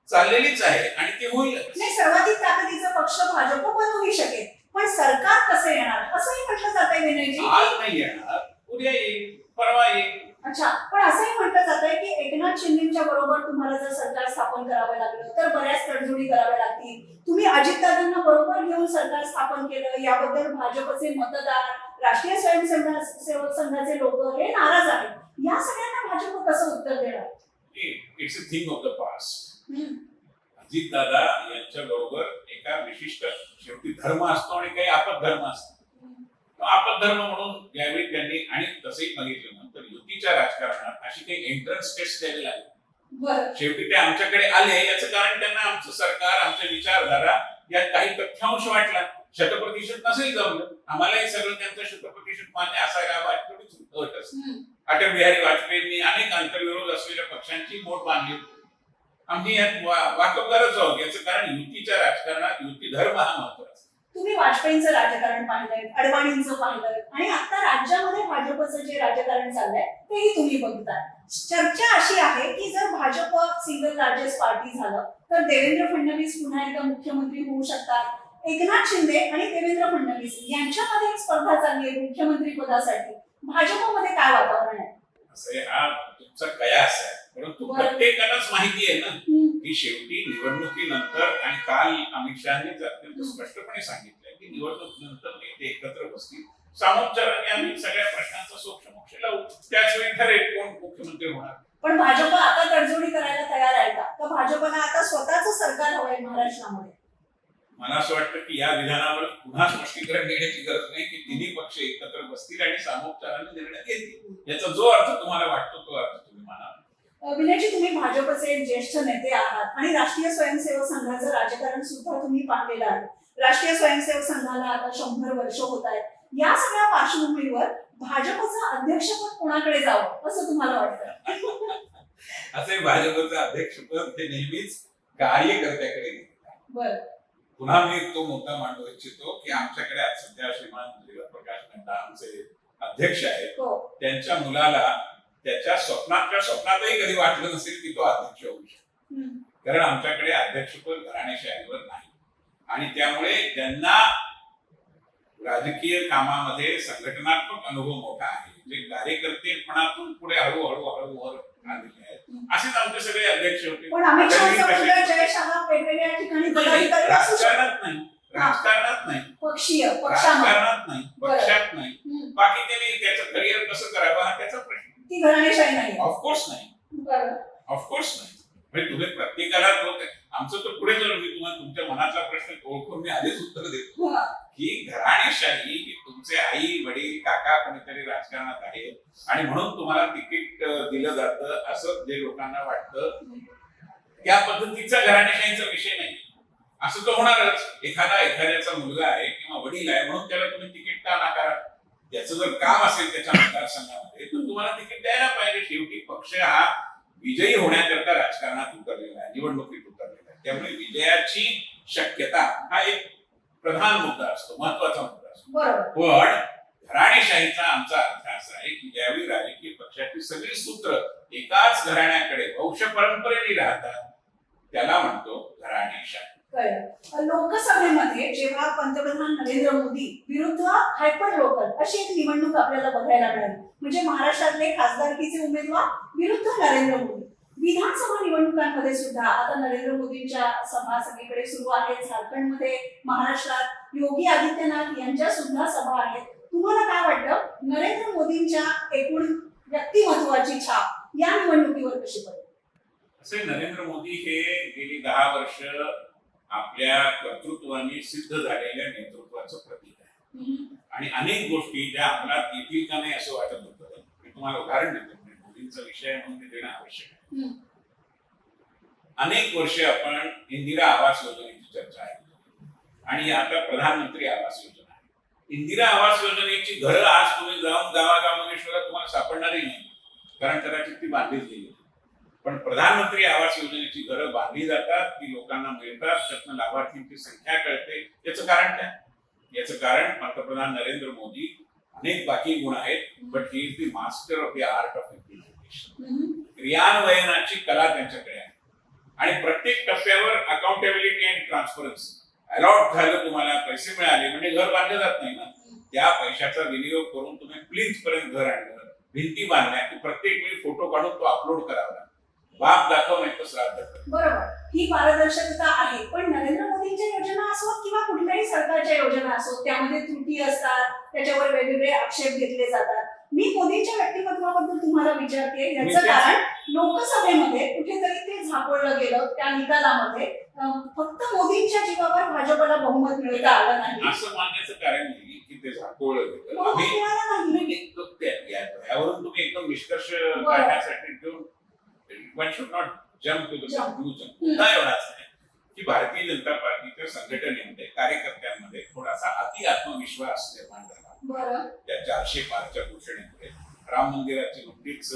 चाललेलीच आहे आणि ते होईलच. नाही, सर्वाधिक ताकदीचा पक्ष भाजप बनवूही शकेल, पण सरकार कसं येणार असंही म्हटलं जात आहे विनयजी. आज नाही येणार, उद्या येईल, परवा येईल. अच्छा, पण असंही म्हटलं जात आहे की एकनाथ शिंदेच्या बरोबर तुम्हाला जर सरकार स्थापन करावं लागलं तर बऱ्याच तडजोडी कराव्या लागतील. तुम्ही अजितदादांना बरोबर घेऊन सरकार स्थापन केलं, याबद्दल भाजपचे मतदार, राष्ट्रीय स्वयंसेवक संघाचे लोक हे नाराज आहेत. या सगळ्यांना भाजप कसं उत्तर देणार? It's a thing of the past. Ajitdada यांच्या बरोबर एका विशिष्ट शेवटी धर्म असतो आणि काही आपद्धर्म असतो. आपद्धर्म म्हणून यावेळी त्यांनी आणि तसंही बघितलं ना तर युतीच्या राजकारणात अशी काही एंट्रन्स टेस्ट द्यावी लागली. शेवटी ते आमच्याकडे आले याचं कारण त्यांना आमचं सरकार, आमच्या विचारधारा यात काही तथ्यांश वाटला. शतप्रतिशत नसेल जमलं, आम्हालाही सगळं त्यांचं शतप्रतिशत मान्य असायला थोडीच अट असते. अटल बिहारी वाजपेयींनी अनेक आंतरविरोध असलेल्या पक्षांची मोठ बांधली होती. आम्ही यात वाकबगारच आहोत. याचं कारण युतीच्या राजकारणात युती धर्म हा महत्वाचा. तुम्ही वाजपेयींचं राजकारण पाहिलंय, अडवाणींचं पाहिलंय आणि आता राज्यामध्ये भाजपचं जे राजकारण चाललंय तेही तुम्ही बघताय. चर्चा अशी आहे की जर भाजप सिंगल लार्जेस्ट पार्टी झालं तर देवेंद्र फडणवीस पुन्हा एकदा मुख्यमंत्री होऊ शकतात. एकनाथ शिंदे आणि देवेंद्र फडणवीस यांच्यामध्ये एक स्पर्धा चालली आहे मुख्यमंत्री पदासाठी. भाजपमध्ये काय वातावरण आहे? असे हा तुमचा कयास आहे, परंतु प्रत्येकालाच माहिती आहे ना की शेवटी निवडणुकीनंतर, आणि काल अमित शहानी अत्यंत स्पष्टपणे सांगितलंय की निवडणुकीनंतर ते एकत्र बसतील, सामोपचाराने आम्ही सगळ्या प्रश्नांचा सोक्षमोक्ष लावू, त्याच वेळी ठरेल कोण मुख्यमंत्री होणार. पण भाजप आता तडजोडी करायला तयार आहे का? तर भाजपला आता स्वतःच सरकार हवंय महाराष्ट्रामध्ये. मला असं वाटतं की या विधानावर पुन्हा स्पष्टीकरण देण्याची गरज नाही की तिन्ही पक्ष एकत्र बसतील आणि सामोपचाराने निर्णय घेतील. याचा जो अर्थ तुम्हाला वाटतो तो अर्थ तुम्ही माना. विनयजी, तुम्ही भाजपचे ज्येष्ठ नेते आहात आणि राष्ट्रीय स्वयंसेवक संघाचं राजकारण सुद्धा तुम्ही पाहिलेलं आहे. राष्ट्रीय स्वयंसेवक संघाला आता 100 वर्ष होत आहेत. या सगळ्या पार्श्वभूमीवर भाजपचं अध्यक्षपद कोणाकडे जावं असं तुम्हाला वाटतं? असे भाजपचं अध्यक्षपद हे नेहमीच कार्यकर्त्याकडे गेलं. बरं, पुन्हा मी तो मुद्दा मांडू इच्छितो की आमच्याकडे आज सध्या श्रीमान प्रकाश नड्डा आमचे अध्यक्ष आहेत. त्यांच्या मुलाला त्याच्या स्वप्नातही कधी वाटलं नसेल की तो अध्यक्ष होऊ शकतो. कारण आमच्याकडे अध्यक्षपद घराणेशाहीवर नाही आणि त्यामुळे ज्यांना राजकीय कामामध्ये संघटनात्मक अनुभव मोठा आहे, जे कार्यकर्तेपणातून पुढे हळूहळू वर आलेले आहेत, असेच आमचे सगळे अध्यक्ष होते. पण अमित शहा जयेश शहा वेगवेगळ्या ठिकाणी राजकारणात नाही, राजकारणात नाही, पक्षीय राजकारणात नाही, पक्षात नाही. बाकी त्यांनी त्याचं करिअर कसं करावं हा त्याचा प्रश्न. ती घराणेशाही नाही. ऑफकोर्स नाही, ऑफकोर्स नाही. म्हणजे तुम्ही प्रत्येकाला आमचं तर पुढे जाऊन मी तुम्हाला तुमच्या मनातला प्रश्न ओळखून मी आधीच उत्तर देतो की घराणेशाही ही तुमचे आई वडील काका कोणीतरी राजकारणात आहे आणि म्हणून तुम्हाला तिकीट दिलं जातं असं जे लोकांना वाटतं, त्या पद्धतीचा घराणेशाहीचा विषय नाही. असं तर होणारच. एखाद्याचा मुलगा आहे किंवा वडील आहे म्हणून त्याला तुम्ही तिकीट का नाकारा? त्याचं जर काम असेल त्याच्या मतदारसंघामध्ये तर तुम्हाला तिकीट द्यायला पाहिजे. शेवटी पक्ष हा विजयी होण्याकरता राजकारणात उतरलेला आहे, निवडणुकीत उतरलेला आहे. त्यामुळे विजयाची शक्यता हा एक प्रधान मुद्दा असतो, महत्वाचा मुद्दा असतो. पण घराणेशाहीचा आमचा अर्थ असा आहे की ज्यावेळी राजकीय पक्षाची सगळी सूत्र एकाच घराण्याकडे वंश परंपरेने राहतात त्याला म्हणतो घराणेशाही. लोकसभेमध्ये जेव्हा पंतप्रधान नरेंद्र मोदी विरुद्ध हायपर लोकल अशी एक निवडणूक आपल्याला बघायला मिळाली, म्हणजे महाराष्ट्रातले खासदारकीचे उमेदवार विरुद्ध नरेंद्र मोदी. विधानसभा निवडणुकांमध्ये सुद्धा आता नरेंद्र मोदींच्या सभा सगळीकडे सुरू आहेत. झारखंडमध्ये, महाराष्ट्रात योगी आदित्यनाथ यांच्या सुद्धा सभा आहेत. तुम्हाला काय वाटतं नरेंद्र मोदींच्या एकूण व्यक्तिमत्वाची छाप या निवडणुकीवर कशी पडेल? असे नरेंद्र मोदी हे गेली 10 वर्ष आपल्या कर्तृत्वाने सिद्ध झालेल्या नेतृत्वाचं प्रतीक आहे आणि अनेक गोष्टी ज्या अंमलात येतील का नाही असं वाटत होतं. मी तुम्हाला उदाहरण देतो, मोदींचा विषय म्हणून ते देणं आवश्यक आहे. अनेक वर्षे आपण इंदिरा आवास योजनेची चर्चा आहे आणि आता प्रधानमंत्री आवास योजना आहे. इंदिरा आवास योजनेची घरं आज तुम्ही जाऊन गावागावामध्ये शोधा तुम्हाला सापडणारही नाही, कारण कदाचित ती बांधलीच गेली. पण प्रधानमंत्री आवास योजनेची घरं बांधली जातात, ती लोकांना मिळतात, त्यातनं लाभार्थींची संख्या कळते. याचं कारण काय? याचं कारण पंतप्रधान नरेंद्र मोदी, अनेक बाकी गुण आहेत, but he is the master of the art of implementation. क्रियान्वयनाची कला त्यांच्याकडे आहे. आणि प्रत्येक टप्प्यावर अकाउंटेबिलिटी आणि ट्रान्सपरन्सी. अलॉट झालं, तुम्हाला पैसे मिळाले म्हणजे घर बांधलं जात नाही ना. त्या पैशाचा विनियोग करून तुम्ही प्लीज पर्यंत घर आणलं, भिंती बांधल्या की प्रत्येक वेळी फोटो काढून तो अपलोड करावा. बाप दाखव नाही तर श्राद्ध कर. बरोबर, ही पारदर्शकता आहे. पण नरेंद्र मोदींच्या योजना असोत किंवा कुठल्याही सरकारच्या योजना असोत, त्यामध्ये त्रुटी असतात, त्याच्यावर वेगवेगळे आक्षेप घेतले जातात. मी मोदींच्या व्यक्तिमत्वाबद्दल तुम्हाला विचारते, याचं कारण लोकसभेमध्ये कुठेतरी ते झापडलं गेलं. त्या निकालामध्ये फक्त मोदींच्या जीवावर भाजपला बहुमत मिळवता आलं नाही. असं मानण्याचं कारण नाही की ते झाकोळलं गेलं. बहुमत मिळालं नाही. यावरून तुम्ही एकदम निष्कर्ष काढण्यासाठी घेऊन one should not jump to the conclusion. मुद्दा एवढाच आहे की भारतीय जनता पार्टीच्या संघटनेमध्ये कार्यकर्त्यांमध्ये थोडासा अति आत्मविश्वास निर्माण झाला त्या 400 पारच्या घोषणेमुळे. राम मंदिराची नुकतीच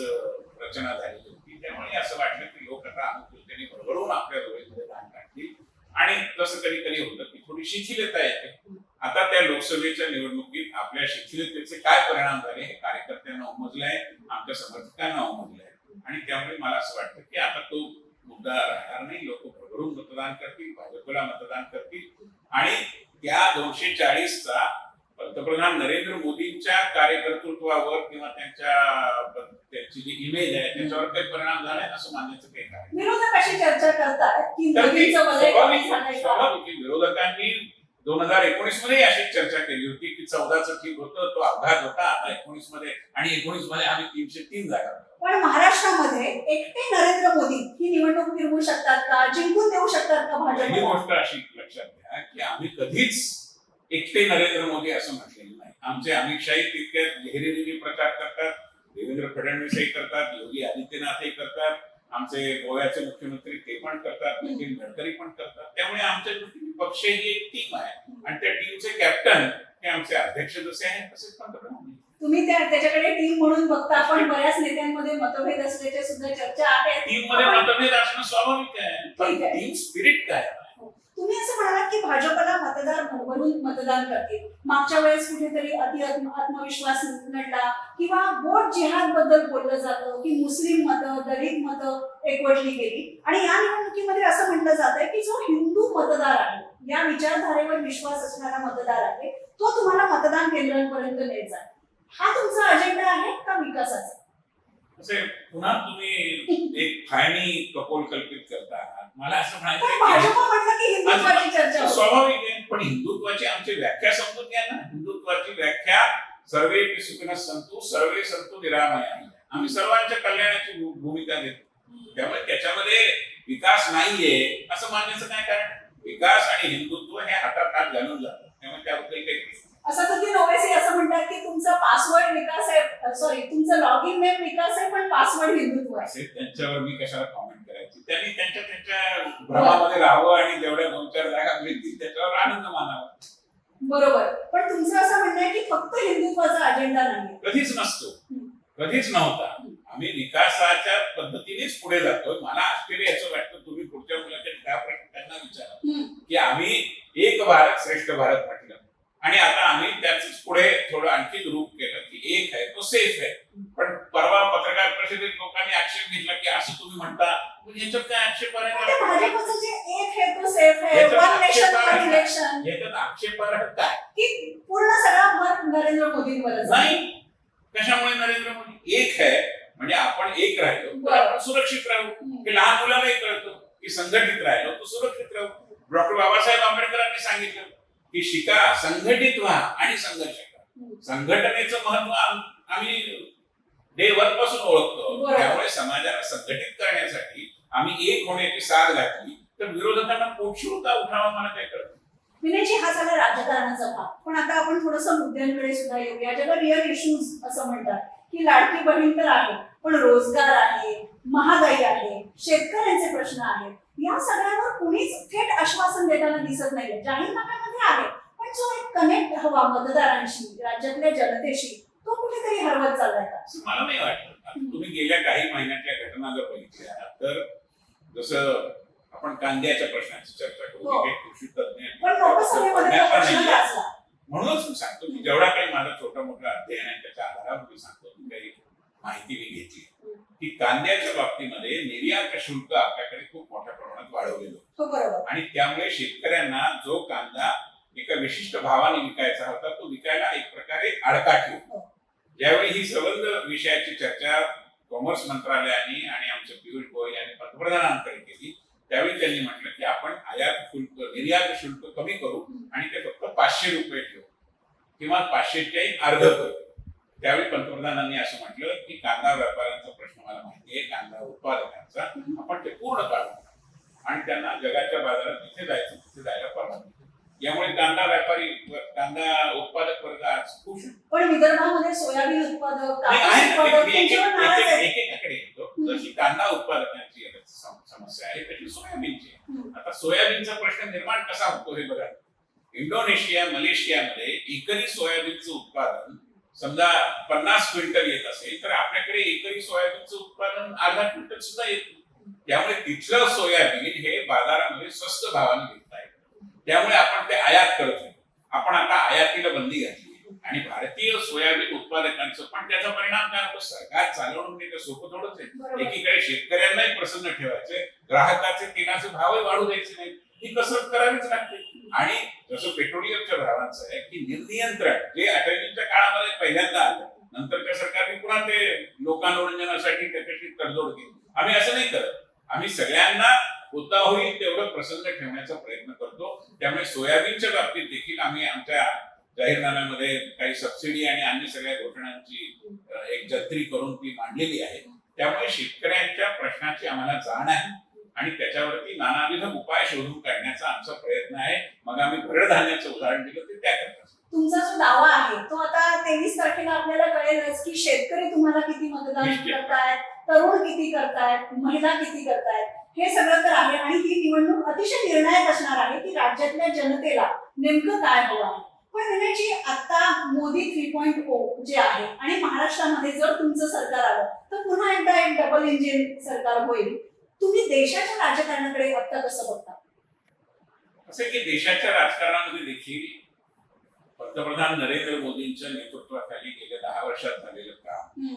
रचना झालेली होती, त्यामुळे असं वाटलं की लोक आता अनुकूलतेने भरभरून आपल्या डोळ्यामध्ये दान टाकतील आणि तसं कधी कधी होतं की थोडी शिथिलता येते. आता त्या लोकसभेच्या निवडणुकीत आपल्या शिथिलतेचे काय परिणाम झाले हे कार्यकर्त्यांना उमजलंय, आमच्या समर्थकांना उमजलंय. आणि त्यामुळे मला असं वाटतं की आता तो मुद्दा राहणार नाही. लोक भरभरून मतदान करतील, भाजपला मतदान करतील आणि त्या 240चा पंतप्रधान नरेंद्र मोदींच्या कार्यकर्तृत्वावर किंवा त्यांची जी इमेज आहे त्याच्यावर काही परिणाम झालाय असं मानण्याचं काही कारण. विरोधक अशी चर्चा करतात की मोदींचं वलय कमी झालंय. स्वाभाविक विरोधकांनी 2019 मध्ये अशीच चर्चा केली होती की 14चं ठीक होतं, तो अपघात होता. आता 19 मध्ये आणि 19 मध्ये आम्ही 303 जागा. पण महाराष्ट्रामध्ये एकटे नरेंद्र मोदी ही निवडणूक फिरवू शकतात का, जिंकून देऊ शकतात का भाजपला? ही गोष्ट अशी लक्षात घ्या की आम्ही कधीच एकटे नरेंद्र मोदी असं म्हटलेलं नाही. आमचे अमित शाही तितक्याच लहेरीने प्रचार करतात, देवेंद्र फडणवीसही करतात, योगी आदित्यनाथही करतात, आमचे गोव्याचे मुख्यमंत्री ते पण करतात, नितीन गडकरी पण करतात. त्यामुळे आमच्या दृष्टीने पक्ष ही एक टीम आहे आणि त्या टीमचे कॅप्टन हे आमचे अध्यक्ष जसे आहेत तसेच पंतप्रधान. तुम्ही त्याच्याकडे टीम म्हणून बघता, पण बऱ्याच नेत्यांमध्ये मतभेद असल्याच्या सुद्धा चर्चा आहे. टीम मध्ये मतभेद असणं स्वाभाविक आहे, पण टीम स्पिरिट काय आहे? तुम्ही असं म्हणालात की भाजपला मतदार भरभरून मतदान करतील. मागच्या वेळेस कुठेतरी आत्मविश्वास नडला किंवा वोट जिहाद बद्दल बोललं जातं की मुस्लिम मतं, दलित मतं एकवटली गेली आणि या निवडणुकीमध्ये असं म्हटलं जात आहे की जो हिंदू मतदार आहे, या विचारधारेवर विश्वास असणारा मतदार आहे, तो तुम्हाला मतदान केंद्रांपर्यंत न्यायचा आहे. हा तुमचा अजेंडा आहे का विकासाचा? असे पुन्हा तुम्ही एक फायनी कपोल कल्पित करता. मला असं भाजप म्हटलं की हिंदुत्वाची चर्चा स्वाभाविक आहे, पण हिंदुत्वाची आमची व्याख्या समजून घ्या ना. हिंदुत्वाची व्याख्या सर्वे सुखिनः सन्तु सर्वे सन्तु निरामयाः. आम्ही सर्वांच्या कल्याणाची भूमिका घेतो. त्यामुळे त्याच्यामध्ये विकास नाहीये असं मानण्याचं काय कारण? विकास आणि हिंदुत्व हे हातात हात घालून जातात. त्यामुळे त्याबद्दल काही असदुद्दीन ओवैसी असं म्हणतात की तुमचा पासवर्ड विकास आहे, सॉरी तुमचं लॉगिन नेम विकास आहे पण पासवर्ड हिंदुत्व आहे. त्यांच्यावर मी कशाला कॉमेंट करायची? त्यांनी त्यांच्या भ्रमामध्ये राहावं आणि जेवढ्या 2-4 जागा मिळतील त्याच्यावर आनंद मानावा. बरोबर, पण तुमचं असं म्हणणं आहे की फक्त हिंदुत्वाचा अजेंडा नाही. कधीच नसतो, कधीच नव्हता. आम्ही विकासाच्या पद्धतीनेच पुढे जातोय. मला आश्चर्य याचं वाटतं, तुम्ही पुढच्या मुलाच्या त्यांना विचारा की आम्ही एक भारत श्रेष्ठ भारत म्हटलं आणि आता आम्ही त्याच पुढे थोडं आणखी रूप केलं की एक आहे तो सेफ आहे. पण परवा पत्रकार परिषदेत लोकांनी आक्षेप घेतला की असं तुम्ही म्हणता, याच्यात काय आक्षेप आहे? भाजपचं जे एक आहे तो सेफ आहे, वन नेशन वन इलेक्शन, याच्यात आक्षेपार्ह काय की पूर्ण सगळा भर नरेंद्र मोदींवरच नाही. कशामुळे नरेंद्र मोदी एक आहे म्हणजे आपण एक राहिलो तर आपण सुरक्षित राहू. की लहान मुलालाही कळतो की संघटित राहिलो तो सुरक्षित राहू. डॉक्टर बाबासाहेब आंबेडकरांनी सांगितलं की शिका, संघटित व्हा आणि संघर्ष करा. संघटनेचं महत्व आम्ही डे 1 पासून ओळखतो. त्यामुळे समाजाला संघटित करण्यासाठी आम्ही एक होण्याची साथ घातली तर विरोधकांना पोटशिवता उठावा मला काय कळतं. विनयजी, हा झाला राजकारणाचा भाग, पण आता आपण थोडंसं मुद्द्यांकडे सुद्धा येऊया, ज्याला रिअल इश्यूज असं म्हणतात. की लाडकी बहीण तर आहे, पण रोजगार आहे, महागाई आहे, शेतकऱ्यांचे प्रश्न आहेत. या सगळ्यावर कुणीच थेट आश्वासन देताना दिसत नाहीये. जाहीरनाम्यामध्ये आहे, पण जो एक कनेक्ट हवा मतदारांशी, राज्यातल्या जनतेशी, तो कुठेतरी हरवत चाललाय का? मला नाही वाटत. तुम्ही गेल्या काही महिन्यातल्या घटना जर बघितल्या तर जसं आपण कांद्याच्या प्रश्नाची चर्चा करू, कृषी तज्ञ पण लोकसभेमध्ये तो प्रश्न गाजला. म्हणूनच मी सांगतो की जेवढा काही माझा छोटा मोठा अध्ययन आहे त्याच्या आधारावर मी सांगतो की काही माहिती मी घेतली की कांद्याच्या बाबतीमध्ये निर्यात शुल्क आपल्याकडे खूप मोठ्या प्रमाणात वाढवलेलं होतं. हो बरोबर. आणि त्यामुळे शेतकऱ्यांना जो कांदा एका विशिष्ट भावाने विकायचा होता तो विकायला एक प्रकारे आडकाठी होता. ज्यावेळी ही संबंध विषयाची चर्चा कॉमर्स मंत्रालयाने आणि आमचे पियुष गोयल यांनी पंतप्रधानांकडे केली, त्यावेळी त्यांनी म्हटलं की आपण आयात शुल्क निर्यात शुल्क कमी करू आणि ते फक्त 500 रुपये ठेवू किंवा 500च्याही अर्ध करू. त्यावेळी पंतप्रधानांनी असं म्हटलं की कांदा व्यापाऱ्यांचा प्रश्न मला माहिती आहे, कांदा उत्पादकांचा, आपण ते पूर्ण काढू आणि त्यांना जगाच्या बाजारात जिथे जायचं तिथे जायला परवानगी देऊ. यामुळे कांदा व्यापारी कांदा उत्पादक वर्ग आज खुश आहे. पण विदर्भामध्ये सोयाबीन उत्पादक, नाही, कापूस आहे ना, उत्पादक मी त्यांच्यावर नाराज आहेत. एकेकाकडे येतो. जशी कांदा उत्पादकांची समस्या आहे तशी सोयाबीनची आहे. आता सोयाबीनचा प्रश्न निर्माण कसा होतो हे बघा. इंडोनेशिया, मलेशियामध्ये एकरी सोयाबीनचं उत्पादन समजा 50 क्विंटल येत असेल तर आपल्याकडे एकरी सोयाबीनचं उत्पादन अर्धा क्विंटल सुद्धा येत नाही. त्यामुळे तिथलं सोयाबीन हे बाजारामध्ये स्वस्त भावाने विकता येतं. त्यामुळे आपण ते आयात करत नाही. आपण आता आयातीला बंदी घातली आणि भारतीय सोयाबीन उत्पादकांचं पण त्याचा परिणाम काय होतो, सरकार चालवणं म्हणजे सोपं थोडंच आहे. एकीकडे शेतकऱ्यांनाही प्रसन्न ठेवायचे, ग्राहकाचे तेलाचे भावही वाढू द्यायचे नाही, ही कसरत करावीच लागते. आणि जसं पेट्रोलियमच्या भावांचं आहे की निर्नियंत्रण जे अटलजींच्या काळामध्ये पहिल्यांदा आलं, नंतरच्या सरकारने पुन्हा ते लोकांवरंजनासाठी त्याच्याशी तडजोड केली. आम्ही असं नाही करत. आम्ही सगळ्यांना होता होईल तेवढं प्रसन्न ठेवण्याचा प्रयत्न करतो. त्यामुळे सोयाबीनच्या बाबतीत देखील आम्ही आमच्या जाहीरनाम्यामध्ये काही सबसिडी आणि अन्य सगळ्या घोषणांची एक जत्री करून ती मांडलेली आहे. त्यामुळे शेतकऱ्यांच्या प्रश्नाची आम्हाला जाण आहे आणि त्याच्यावरती नानाविध उपाय शोधून काढण्याचा आमचा प्रयत्न आहे. मग आम्ही भरड धान्याचं उदाहरण दिलं ते त्या करतात. तुमचा जो दावा आहे तो आता 23 तारखेला आपल्याला कळेलच की शेतकरी तुम्हाला किती मतदान निश्चित. करतायत, तरुण किती करतायत, महिला किती करतायत, हे सगळं तर आहे. आणि ही निवडणूक अतिशय निर्णायक असणार आहे की राज्यातल्या जनतेला नेमकं काय हवं आहे. पण विनयजी, आता मोदी 3.0 जे आहे आणि महाराष्ट्रामध्ये जर तुमचं सरकार आलं तर पुन्हा एकदा एक डबल इंजिन सरकार होईल. तुम्ही देशाच्या राजकारणाकडे आता कसं बघता? असं की देशाच्या राजकारणामध्ये देखील पंतप्रधान नरेंद्र मोदींच्या नेतृत्वाखाली गेल्या 10 वर्षात झालेलं काम,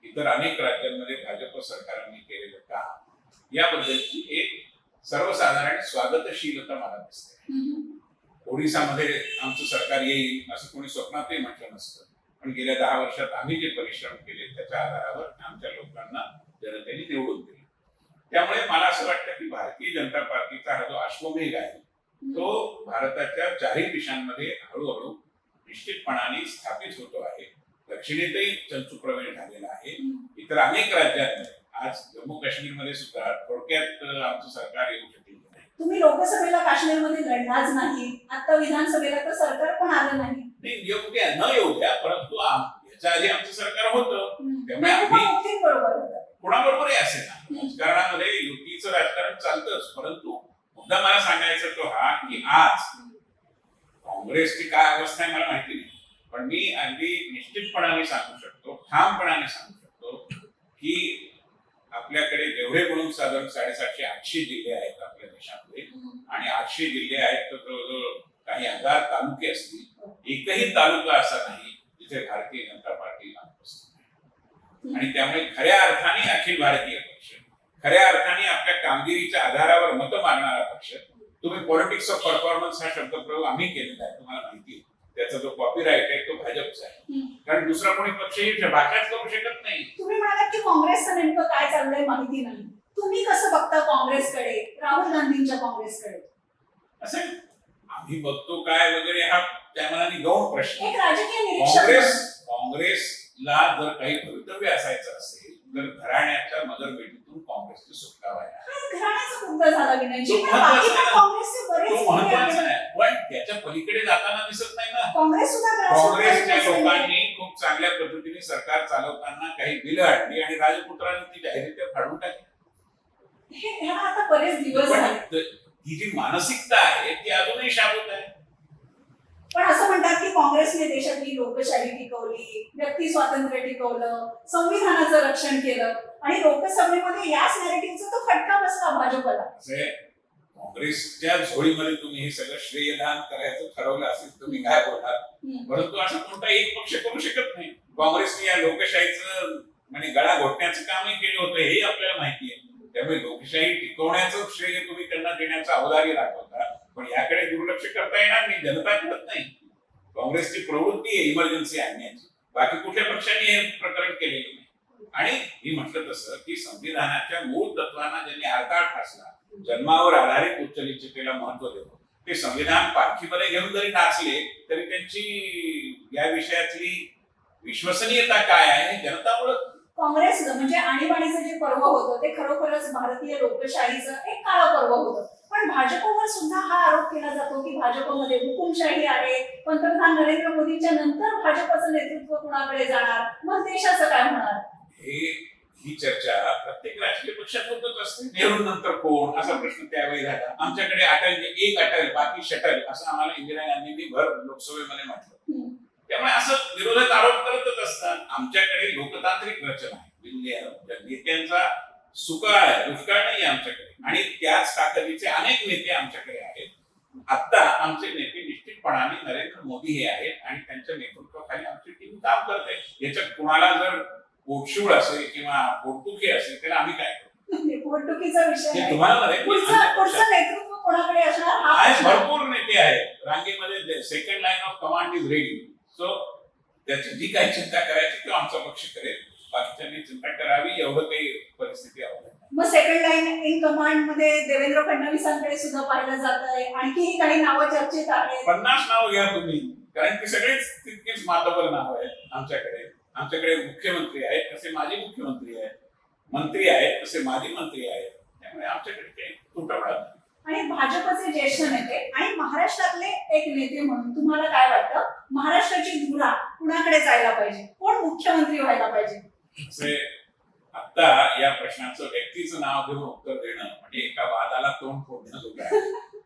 इतर अनेक राज्यांमध्ये भाजप सरकारांनी केलेलं काम याबद्दलची एक सर्वसाधारण स्वागतशीलता मला दिसते. ओडिसामध्ये आमचं सरकार येईल असं कोणी स्वप्नातही म्हटलं नसतं, पण गेल्या 10 वर्षात आम्ही जे परिश्रम केले त्याच्या आधारावर आमच्या लोकांना जनतेने निवडून दिलं. त्यामुळे मला असं वाटतं की भारतीय जनता पार्टीचा हा जो अश्वमेघ आहे तो भारताच्या चारही दिशांमध्ये हळूहळू निश्चितपणाने स्थापित होतो आहे. दक्षिणेतही चंचुप्रवेश झालेला आहे. इतर अनेक राज्यांमध्ये आज जम्मू काश्मीरमध्ये सुद्धा थोडक्यात आमचं सरकार येऊ शकलं नाही. तुम्ही लोकसभेला काश्मीरमध्ये लढलाच नाही, आता विधानसभेला तर सरकार पण आलं नाही. नाही, येऊ द्या न येऊ द्या, परंतु याच्या आधी आमचं सरकार होतं. त्यामुळे नाही, आम्ही पण बरोबर होतं. कोणाबरोबरही असे ना राजकारणामध्ये युतीचं राजकारण चालतंच, परंतु मुद्दा मला सांगायचा तो हा की आज काँग्रेसची काय अवस्था आहे मला माहिती नाही, पण मी अगदी निश्चितपणाने सांगू शकतो, ठामपणाने सांगू शकतो की आपल्याकडे जेवढे म्हणून साधारण 750-800 जिल्हे आहेत आपल्या देशामध्ये आणि 800 जिल्हे आहेत तर जवळजवळ काही हजार तालुके असतील. एकही तालुका असा नाही जिथे भारतीय जनता पार्टी उपस्थित नाही. आणि त्यामुळे खऱ्या अर्थाने अखिल भारतीय पक्ष, खऱ्या अर्थाने आपल्या कामगिरीच्या आधारावर मतं मागणारा पक्ष. तुम्ही पॉलिटिक्स ऑफ परफॉर्मन्स हा शब्दप्रयोग आम्ही केलेला आहे, तुम्हाला माहिती आहे. त्याचा जो कॉपीराईट आहे तो भाजपचा आहे, कारण दुसरा कोणी पक्षही भाषाच करू शकत नाही. तुम्ही म्हणालात की काँग्रेसचं नेमकं काय चाललंय माहिती नाही. तुम्ही कसं बघता काँग्रेसकडे, राहुल गांधींच्या काँग्रेसकडे? असं आम्ही बघतो काय वगैरे हा त्या मनाने गौण प्रश्न. एक राजकीय निरीक्षक काँग्रेसला जर काही भवितव्य असायचं असेल तर घराण्याच्या मगरपेटीतून काँग्रेसची सुटका व्हायला. घराण्याचा मुद्दा झाला विनयजी, तो पण बाकी पण महत्त्वाचा काँग्रेसचे बरेच तो नेते महत्वाचा आहेत. आहे, पण त्याच्या पलीकडे जाताना दिसत नाही ना. काँग्रेस सुद्धा काँग्रेसच्या लोकांनी खूप चांगल्या पद्धतीने सरकार चालवताना काही बिलं आणली आणि राजपुत्रांनी ती जाहीररित्या फाडून टाकली. ह्याला आता बरेच दिवस झाले. पण ही जी मानसिकता आहे ती अजूनही शाबूत आहे. पण असं म्हणतात की काँग्रेसने देशातली लोकशाही टिकवली, व्यक्ती स्वातंत्र्य टिकवलं, संविधानाचं रक्षण केलं आणि लोकसभेमध्ये याच नॅरेटिव्हचा तो फटका बसला भाजपला. असे काँग्रेसच्या झोळीमध्ये तुम्ही हे सगळं श्रेयदान करायचं ठरवलं असेल तुम्ही काय बोलणार, परंतु असं कोणता एक पक्ष करू शकत नाही. काँग्रेसने या लोकशाहीचं म्हणजे गळा घोटण्याचं कामही केलं होतं हे आपल्याला माहिती आहे. त्यामुळे लोकशाही टिकवण्याचं श्रेय तुम्ही त्यांना देण्याचं औदार्य दाखवता, पण याकडे दुर्लक्ष करता येणार नाही. जनता करत नाही. काँग्रेसची प्रवृत्ती आहे इमर्जन्सी आणण्याची, बाकी कुठल्या पक्षाने हे प्रकरण केलेले नाही. आणि मी म्हटलं तसं की संविधानाच्या मूळ तत्वांना ज्यांनी आरकाळ फासला, जन्मावर आधारित उच्चनिश्चितेला महत्व देतो, ते संविधान पालखीमध्ये घेऊन जरी नाचले तरी त्यांची या विषयातली विश्वसनीयता काय आहे हे जनता ओळखते. काँग्रेस म्हणजे आणीबाणीचं जे पर्व होतं ते खरोखरच भारतीय लोकशाहीचं एक काळं पर्व होतं. पण भाजपवर सुद्धा हा आरोप केला जातो की भाजपमध्ये हुकुमशाही आहे, पंतप्रधान नरेंद्र मोदींच्या नंतर भाजपचं नेतृत्व कुणाकडे जाणार, मग देशाचं काय होणार? ही चर्चा प्रत्येक राजकीय पक्षात होतच असते. नेहरू नंतर कोण असा प्रश्न त्यावेळी झाला. आमच्याकडे एक अटल बाकी शटल असं आम्हाला इंदिरा गांधींनी भर लोकसभेमध्ये म्हटलं. त्यामुळे असं विरोधक आरोप करतच असतात. आमच्याकडे लोकतांत्रिक रचना आहे, नेत्यांचा सुकाळ आहे, दुष्काळ नाही आमच्याकडे, आणि त्याच ताकदीचे अनेक नेते आमच्याकडे आहेत. आता आमचे नेते निश्चितपणाने नरेंद्र मोदी हे आहेत आणि त्यांच्या नेतृत्वाखाली आमची टीम काम करते. याच्यात कुणाला जर पोटशूळ असेल किंवा पोटदुखी असेल त्याला आम्ही काय करू? पोटदुखीचा विषय आहे. तुम्हाला पुढचं नेतृत्व कोणाकडे असणार हा प्रश्न. भरपूर नेते आहेत रांगेमध्ये. Second line of command is ready. So त्याची जी काही चिंता करायची तो आमचा पक्ष करेल. बाकीच्यांनी चिंता करावी एवढं काही परिस्थिती आवडत. मग सेकंड लाईन इन कमांड मध्ये देवेंद्र फडणवीसांकडे सुद्धा पाहिलं जात आहे. आणखीही काही नावं चर्चेत आहेत. 50 नाव घ्या तुम्ही, कारण की सगळेच तितकेच मातबर नाव आहेत आमच्याकडे. आमच्याकडे मुख्यमंत्री आहेत तसे माजी मुख्यमंत्री आहेत, मंत्री आहेत तसे माजी मंत्री आहेत. त्यामुळे आमच्याकडे काही तुटवडा नाही. आणि भाजपचे ज्येष्ठ नेते आणि महाराष्ट्रातले एक नेते म्हणून तुम्हाला काय वाटतं, महाराष्ट्राची धुरा कुणाकडे जायला पाहिजे, कोण मुख्यमंत्री व्हायला पाहिजे? आता या प्रश्नाचं व्यक्तीचं नाव घेऊन उत्तर देणं म्हणजे एका वादाला तोंड फोडणं होत आहे.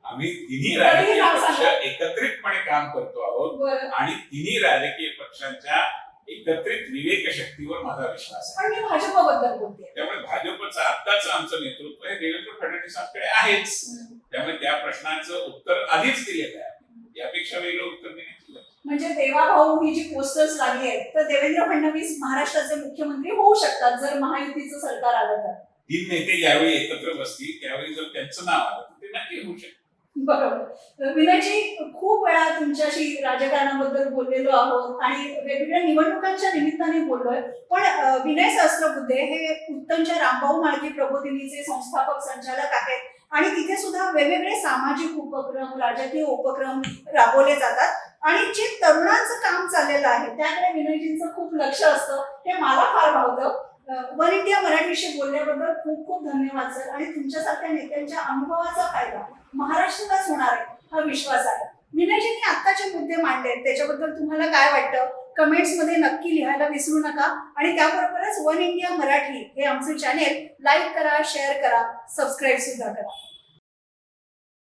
आम्ही तिन्ही राजकीय पक्ष एकत्रितपणे काम करतो आहोत आणि तिन्ही राजकीय पक्षांच्या एकत्रित विवेक शक्तीवर माझा विश्वास आहे. पण मी भाजपबद्दल बोलते. त्यामुळे भाजपचं आत्ताच आमचं नेतृत्व हे देवेंद्र फडणवीसांकडे आहेच. त्यामुळे त्या प्रश्नाचं उत्तर आधीच दिलेलं आहे. यापेक्षा वेगळं उत्तर देण्याची म्हणजे देवाभाऊ ही जी पोस्टर्स लागली आहेत तर देवेंद्र फडणवीस महाराष्ट्राचे मुख्यमंत्री होऊ शकतात जर महायुतीचं सरकार आलं तर. 3 नेते ज्यावेळी एकत्र बसतील त्यावेळी जर त्यांचं नाव आलं तर ते नक्की होऊ शकतं. बरोबर. विनयजी, खूप वेळा तुमच्याशी राजकारणाबद्दल बोललेलो आहोत आणि वेगवेगळ्या निवडणुकांच्या निमित्ताने बोललोय. पण विनय सहस्त्रबुद्धे हे उत्तमच्या रामभाऊ म्हाळगी प्रबोधिनीचे संस्थापक संचालक आहेत आणि तिथे सुद्धा वेगवेगळे सामाजिक उपक्रम, राजकीय उपक्रम राबवले जातात आणि जे तरुणांचं काम चाललेलं आहे त्याकडे विनयजींचं खूप लक्ष असतं. हे मला फार भावतं. वन इंडिया मराठीशी बोलल्याबद्दल खूप खूप धन्यवाद सर. आणि तुमच्यासारख्या नेत्यांच्या अनुभवाचा फायदा महाराष्ट्रालाच होणार आहे हा विश्वास आहे. विनयजींनी आत्ताचे मुद्दे मांडले त्याच्याबद्दल तुम्हाला काय वाटतं कमेंट्स मध्ये नक्की लिहायला विसरू नका. आणि त्याबरोबरच वन इंडिया मराठी हे आमचं चॅनेल लाईक करा, शेअर करा, सबस्क्राईब सुद्धा करा.